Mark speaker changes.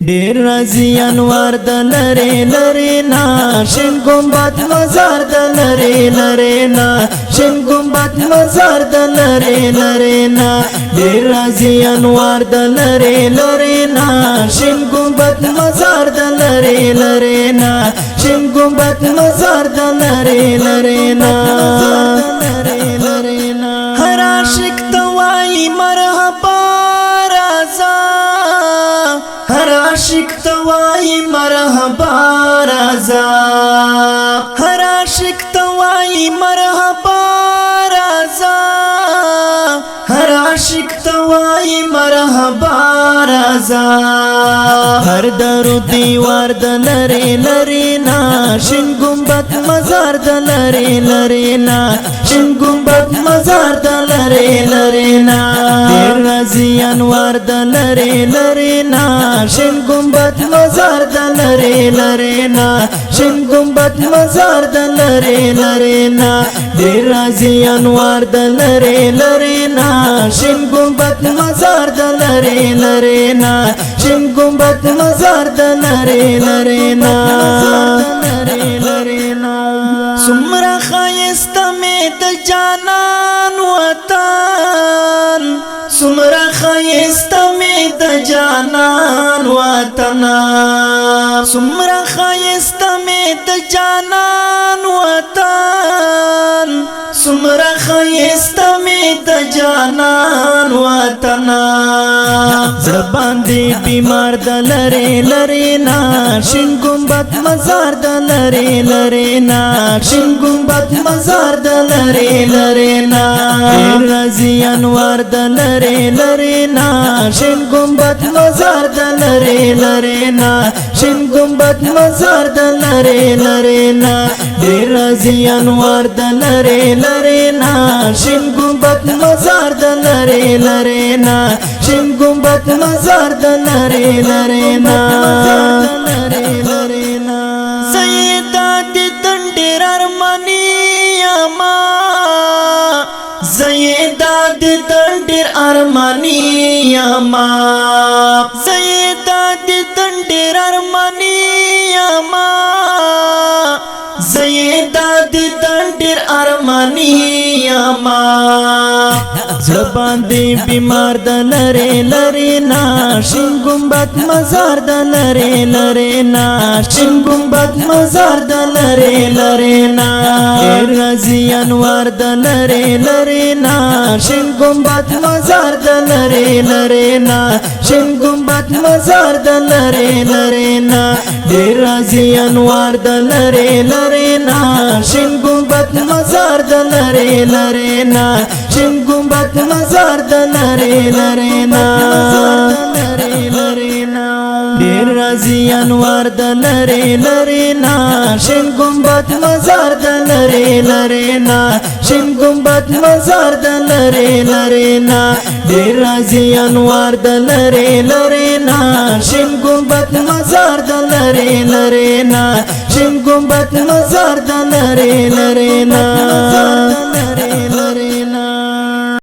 Speaker 1: ډیر راځي انوار د لری لری نا شین ګمبد مزار د لری لری نا شین ګمبد مزار د لری لری نا ډیر راځي انوار د لری لری نا شین ګمبد مزار د لری لری نا شین ګمبد مزار د لری لری نا هر عاشق توای مرحبا رازا هر عاشق توای مرحبا رازا هر عاشق توای مرحبا رازا هر عاشق توای مرحبا رازا هر درو دیوار د لری لری نا شین ګمبد مزار د لری لری نا شین ګمبد مزار د لری لری نا ډیر راځي انوار د لری لری نا شین ګمبد مزار د لری لری نا شین ګمبد مزار د لری لری نا ډیر راځي انوار د لری لری نا شین ګمبد مزار د لری لری نا شین ګمبد مزار د لری لری نا سمرا خایست می د جانان وطن سمرا خایست می د جانان وطن سمرا خایست می د جانان وطن سمرا خایست می د جانان وطن زبان دی بیمار د لری لری نا شین ګمبد مزار د لری لری نا شین ګمبد مزار د لری لری نا ډیر راځي انوار د لری لری نا شین ګمبد مزار د لری لری نا شین ګمبد مزار د لری لری نا ډیر راځي انوار د لری لری نا شین ګمبد مزار د لری لری نا شین ګمبد مزار د لری لری نا زیدا د تندر ارمانی اما زیدا د تندر ارمانی اما زیدا د تندر ارمانی اما زیدا د تندر ارمانی اما زبان دی بیمار د لری لری نا شین ګمبد مزار د لری لری نا شین ګمبد مزار د لری لری نا ډیر راځي انوار د لری لری نا شین ګمبد مزار د لری لری نا شین ګمبد مزار د لری لری نا ډیر راځي انوار د لری لری نا شین ګمبد مزار د لری لری نا شین ګمبد مزار د لری لری نا ډیر راځي انوار د لری لری نا شین ګمبد مزار د لری لری نا شین ګمبد مزار د لری لری نا ډیر راځي انوار د لری لری نا شین ګمبد مزار د لری لری نا شین ګمبد مزار د لری لری نا